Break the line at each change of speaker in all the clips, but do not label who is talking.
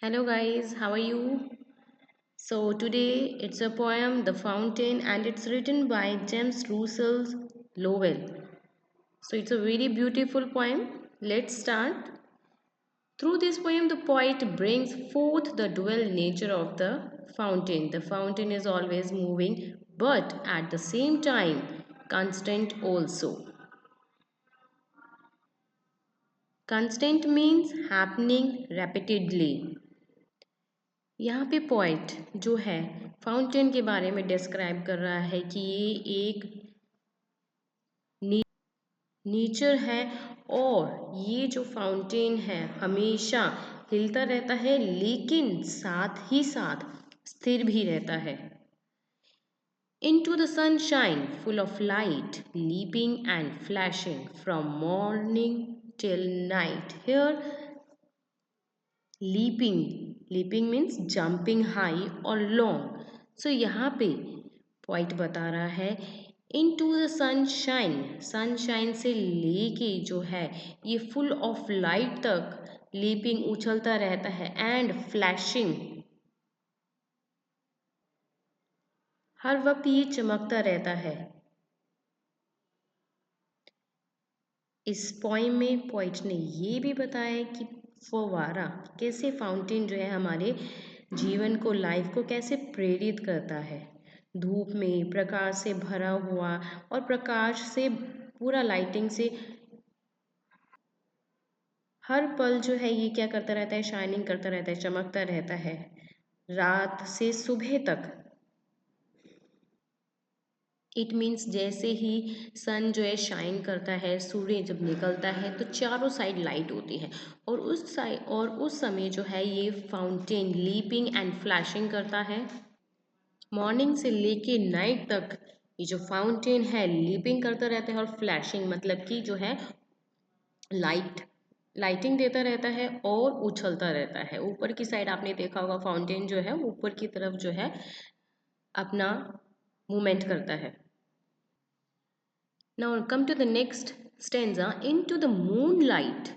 Hello guys, how are you? So today it's a poem The Fountain and it's written by James Russell Lowell. So it's a very beautiful poem. Let's start. Through this poem the poet brings forth the dual nature of the fountain. The fountain is always moving but at the same time constant also. Constant means happening repeatedly. यहाँ पे point जो है fountain के बारे में describe कर रहा है कि ये एक नेचर है और ये जो फाउंटेन है हमेशा हिलता रहता है लेकिन साथ ही साथ स्थिर भी रहता है into the sunshine full of light leaping and flashing from morning till night here leaping means jumping high और लॉन्ग सो यहाँ पे पॉइंट बता रहा है इन टू द सनशाइन से लेके जो है ये फुल ऑफ लाइट तक लीपिंग उछलता रहता है एंड फ्लैशिंग हर वक्त ये चमकता रहता है इस पोइम में पोइट ने ये भी बताया कि फव्वारा कैसे फाउंटेन जो है हमारे जीवन को लाइफ को कैसे प्रेरित करता है धूप में प्रकाश से भरा हुआ और प्रकाश से पूरा लाइटिंग से हर पल जो है ये क्या करता रहता है शाइनिंग करता रहता है चमकता रहता है रात से सुबह तक इट मीन्स जैसे ही सन जो है शाइन करता है सूर्य जब निकलता है तो चारों साइड लाइट होती है और उस समय जो है ये फाउंटेन लीपिंग एंड फ्लैशिंग करता है मॉर्निंग से लेके नाइट तक ये जो फाउंटेन है लीपिंग करता रहता है और फ्लैशिंग मतलब कि जो है लाइटिंग देता रहता है और उछलता रहता है ऊपर की साइड आपने देखा होगा फाउंटेन जो है ऊपर की तरफ जो है अपना मूवमेंट करता है Now come to the next stanza into the moonlight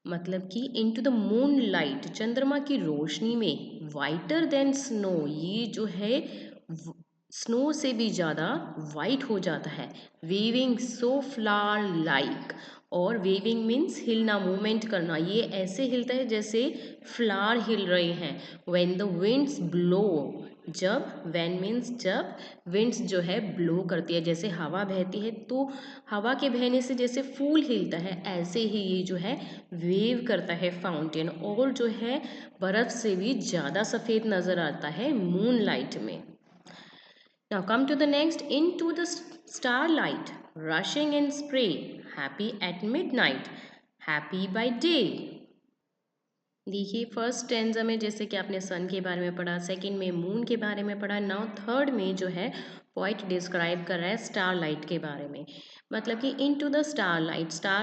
मतलब कि into the moonlight चंद्रमा की रोशनी में whiter than snow ये जो है स्नो से भी ज़्यादा वाइट हो जाता है वेविंग सो फ्लावर लाइक और वेविंग मीन्स हिलना मूवमेंट करना ये ऐसे हिलता है जैसे फ्लावर हिल रहे हैं व्हेन द विंड्स ब्लो जब वैन मीन्स जब विंड्स जो है ब्लो करती है जैसे हवा बहती है तो हवा के बहने से जैसे फूल हिलता है ऐसे ही ये जो है वेव करता है फाउंटेन और जो है बर्फ से भी ज़्यादा सफ़ेद नज़र आता है मून लाइट में Now come to the next into the starlight rushing in spray happy at midnight happy by day देखिए फर्स्ट स्टेंजा में जैसे कि आपने सन के बारे में पढ़ा सेकंड में मून के बारे में पढ़ा नाउ थर्ड में जो है पॉइंट डिस्क्राइब कर रहा है स्टार लाइट के बारे में मतलब कि इनटू द स्टार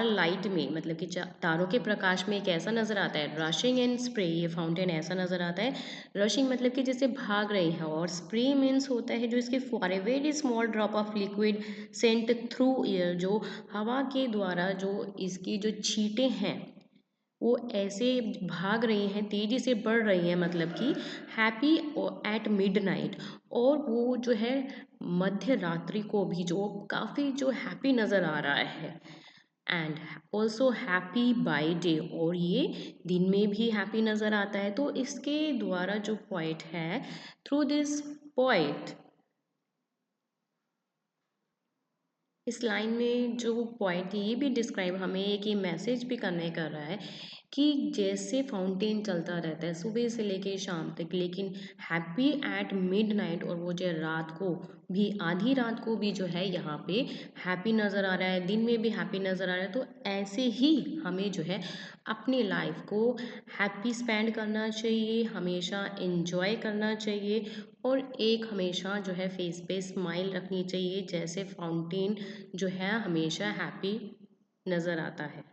लाइट में मतलब कि तारों के प्रकाश में कैसा नज़र आता है रशिंग एंड स्प्रे ये फाउंटेन ऐसा नज़र आता है रशिंग मतलब कि जैसे भाग रहे हैं और स्प्रे मीन्स होता है जो इसके for a very small drop of liquid Saint through air जो हवा के द्वारा जो इसकी जो छींटे हैं वो ऐसे भाग रही हैं तेज़ी से बढ़ रही हैं मतलब कि हैप्पी एट मिडनाइट और वो जो है मध्य रात्रि को भी जो काफ़ी जो हैप्पी नज़र आ रहा है and also happy by day और ये दिन में भी हैप्पी नज़र आता है तो इसके द्वारा जो पॉइंट है थ्रू दिस पॉइंट इस लाइन में जो पॉइंट ये भी डिस्क्राइब हमें एक ये मैसेज भी करने कर रहा है कि जैसे फाउंटेन चलता रहता है सुबह से लेके शाम तक लेकिन हैप्पी एट मिडनाइट और वो जो रात को भी आधी रात को भी जो है यहाँ पे हैप्पी नज़र आ रहा है दिन में भी हैप्पी नज़र आ रहा है तो ऐसे ही हमें जो है अपनी लाइफ को हैप्पी स्पेंड करना चाहिए हमेशा इन्जॉय करना चाहिए और एक हमेशा जो है फेस पे स्माइल रखनी चाहिए जैसे फाउंटेन जो है हमेशा हैप्पी नज़र आता है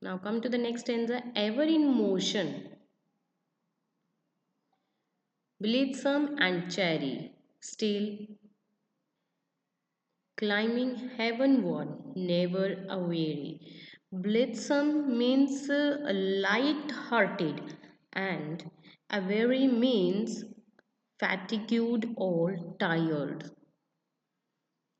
Now come to the next stanza. Ever in motion, blithesome and cherry, still climbing heavenward, never a weary. Blitzen means light-hearted, and aweary means fatigued or tired.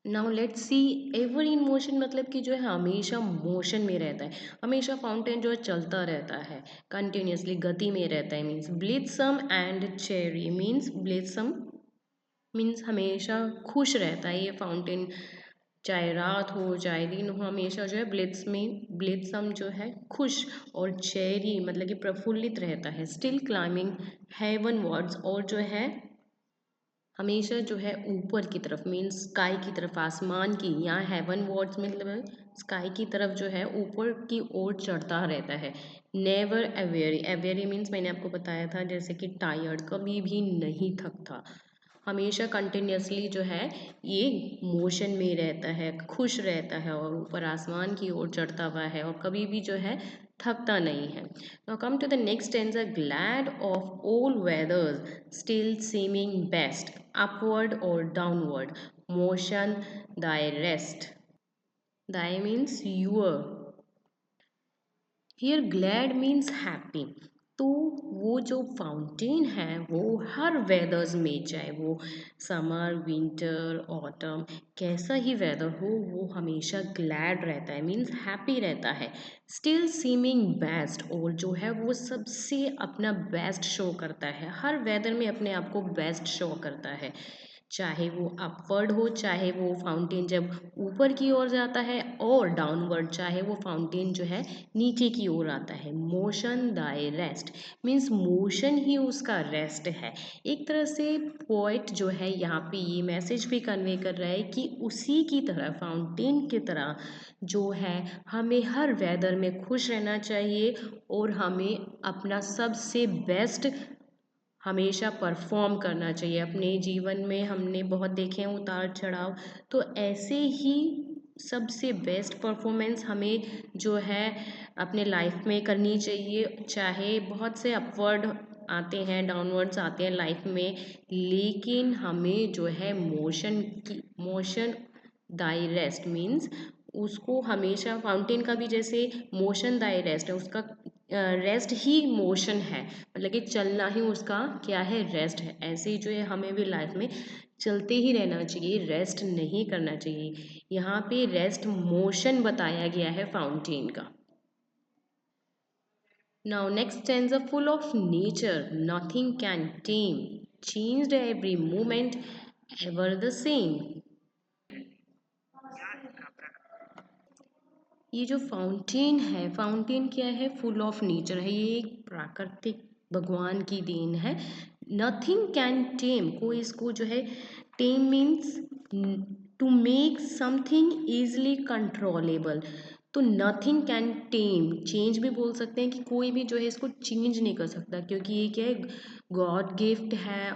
Now let's see ever in motion मतलब कि जो है हमेशा motion में रहता है, हमेशा fountain जो है चलता रहता है, कंटिन्यूसली गति में रहता है। Means blithesome and cheery means blithesome means हमेशा खुश रहता है ये फाउंटेन, चाहे रात हो चाहे दिन हो, हमेशा जो है ब्लिथसम जो है खुश, और चेरी मतलब कि प्रफुल्लित रहता है। स्टिल क्लाइंबिंग हेवन वर्ड्स, और जो है हमेशा जो है ऊपर की तरफ मीन्स स्काई की तरफ, आसमान की, यहाँ हेवन वर्ड्स मतलब स्काई की तरफ जो है ऊपर की ओर चढ़ता रहता है। नेवर एवेरी, एवेरी मीन्स मैंने आपको बताया था जैसे कि टायर्ड, कभी भी नहीं थकता, हमेशा कंटिन्यूसली जो है ये मोशन में रहता है, खुश रहता है और ऊपर आसमान की ओर चढ़ता हुआ है और कभी भी जो है थकता नहीं है। Now come to the next stanza, glad of all weathers, still seeming best, upward or downward, motion thy rest. Thy means your, here glad means happy. तो वो जो फाउंटेन है वो हर वेदर्स में, चाहे वो समर विंटर ऑटम कैसा ही वेदर हो, वो हमेशा ग्लैड रहता है मीन्स हैप्पी रहता है। स्टिल सीमिंग बेस्ट, और जो है वो सबसे अपना बेस्ट शो करता है, हर वेदर में अपने आप को बेस्ट शो करता है, चाहे वो अपवर्ड हो, चाहे वो फाउंटेन जब ऊपर की ओर जाता है, और डाउनवर्ड चाहे वो फाउंटेन जो है नीचे की ओर आता है। Motion thy rest means motion ही उसका रेस्ट है। एक तरह से पोएट जो है यहाँ पे ये मैसेज भी कन्वे कर रहा है कि उसी की तरह, फाउंटेन की तरह जो है हमें हर वेदर में खुश रहना चाहिए, और हमें अपना सबसे बेस्ट हमेशा परफॉर्म करना चाहिए। अपने जीवन में हमने बहुत देखे हैं उतार चढ़ाव, तो ऐसे ही सबसे बेस्ट परफॉर्मेंस हमें जो है अपने लाइफ में करनी चाहिए। चाहे बहुत से अपवर्ड आते हैं, डाउनवर्ड्स आते हैं लाइफ में, लेकिन हमें जो है मोशन दाई रेस्ट मीन्स उसको हमेशा, फाउंटेन का भी जैसे मोशन दाई रेस्ट है, उसका रेस्ट ही मोशन है, मतलब कि चलना ही उसका क्या है, रेस्ट है। ऐसे ही जो है हमें भी लाइफ में चलते ही रहना चाहिए, रेस्ट नहीं करना चाहिए। यहाँ पे रेस्ट मोशन बताया गया है फाउंटेन का। Now next stanza, full of nature nothing can time, changed every moment ever the same. ये जो फाउंटेन है, फाउंटेन क्या है, फुल ऑफ नेचर है, ये एक प्राकृतिक भगवान की देन है। नथिंग कैन टेम, कोई इसको जो है, tame means to make something easily controllable, तो नथिंग कैन टेम, चेंज भी बोल सकते हैं कि कोई भी जो है इसको चेंज नहीं कर सकता, क्योंकि ये क्या है, गॉड गिफ्ट है,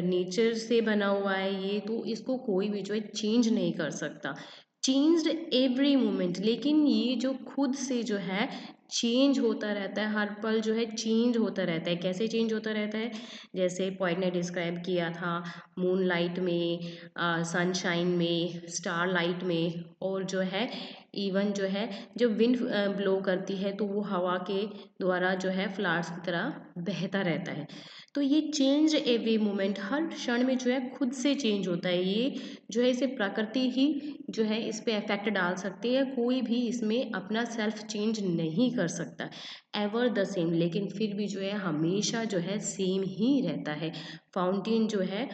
नेचर से बना हुआ है ये, तो इसको कोई भी जो है चेंज नहीं कर सकता। चेंज्ड एवरी मोमेंट, लेकिन ये जो खुद से जो है चेंज होता रहता है, हर पल जो है चेंज होता रहता है। कैसे चेंज होता रहता है, जैसे पॉइंट ने डिस्क्राइब किया था, मून लाइट में, सनशाइन में, स्टार लाइट में, और जो है इवन जो है जब विंड ब्लो करती है तो वो हवा के द्वारा जो है फ्लावर्स की तरह बहता रहता है। तो ये चेंज एवरी मोमेंट, हर क्षण में जो है खुद से चेंज होता है, ये जो है इसे प्रकृति ही जो है इस पे इफेक्ट डाल सकती है, कोई भी इसमें अपना सेल्फ चेंज नहीं कर सकता। एवर द सेम, लेकिन फिर भी जो है हमेशा जो है सेम ही रहता है। फाउंटेन जो है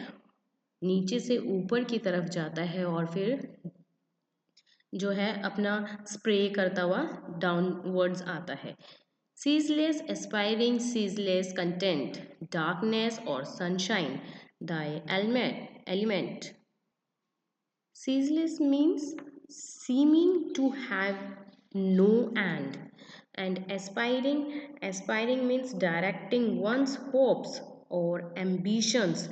नीचे से ऊपर की तरफ जाता है और फिर जो है अपना स्प्रे करता हुआ डाउनवर्ड्स आता है। Ceaseless aspiring, ceaseless content, darkness और sunshine, Dai element. Ceaseless means seeming to have no end, and aspiring means directing one's hopes or ambitions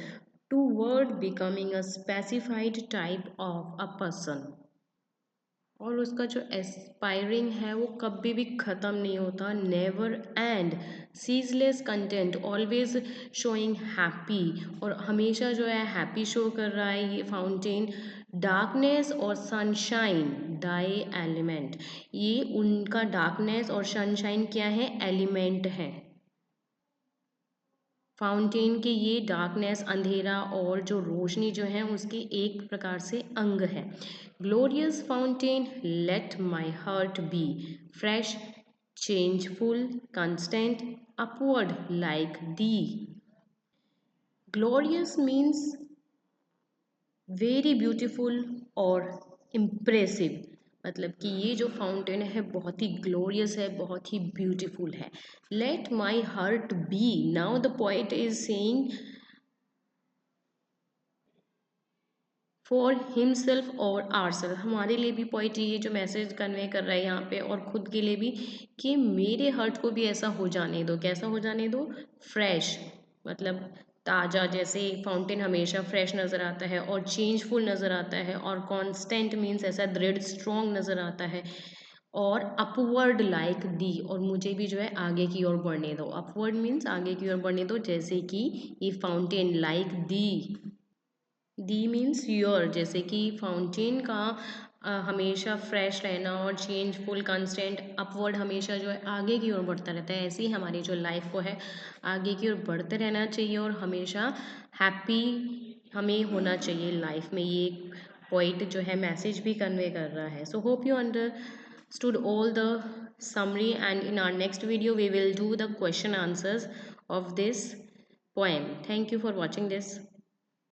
toward becoming a specified type of a person. और उसका जो aspiring है वो कभी भी ख़त्म नहीं होता, never and. Ceaseless content, always showing happy, और हमेशा जो है हैप्पी शो कर रहा है ये फाउंटेन। डार्कनेस और सनशाइन, डाई एलिमेंट, ये उनका डार्कनेस और सनशाइन क्या है, एलिमेंट है। फाउंटेन के ये डार्कनेस, अंधेरा और जो रोशनी जो है उसके एक प्रकार से अंग है। Glorious fountain, let my heart be fresh, changeful, constant, upward like thee. Glorious means very beautiful और इम्प्रेसिव, मतलब कि ये जो फाउंटेन है बहुत ही ग्लोरियस है, बहुत ही ब्यूटीफुल है। Let my heart be, now the poet is saying for himself और आरसेल्फ, हमारे लिए भी पोइट ये जो मैसेज कन्वे कर रहा है यहाँ पे, और खुद के लिए भी, कि मेरे हार्ट को भी ऐसा हो जाने दो। कैसा हो जाने दो, फ्रेश, मतलब ताज़ा, जैसे फाउंटेन हमेशा फ्रेश नज़र आता है और चेंजफुल नज़र आता है, और कांस्टेंट मीन्स ऐसा दृढ़ स्ट्रॉन्ग नज़र आता है, और अपवर्ड लाइक दी, और मुझे भी जो है आगे की ओर बढ़ने दो। अपवर्ड मीन्स आगे की ओर बढ़ने दो, जैसे कि ये fountain, like the. The means your, जैसे कि फाउंटेन का हमेशा फ्रेश रहना और चेंजफुल, कंस्टेंट, अपवर्ड, हमेशा जो है आगे की ओर बढ़ता रहता है, ऐसे ही हमारी जो लाइफ को है आगे की ओर बढ़ते रहना चाहिए, और हमेशा हैप्पी हमें होना चाहिए लाइफ में। ये पॉइंट जो है मैसेज भी कन्वे कर रहा है। So hope you understood all the summary, and in our next video we will do the question answers of this poem. Thank you for watching this.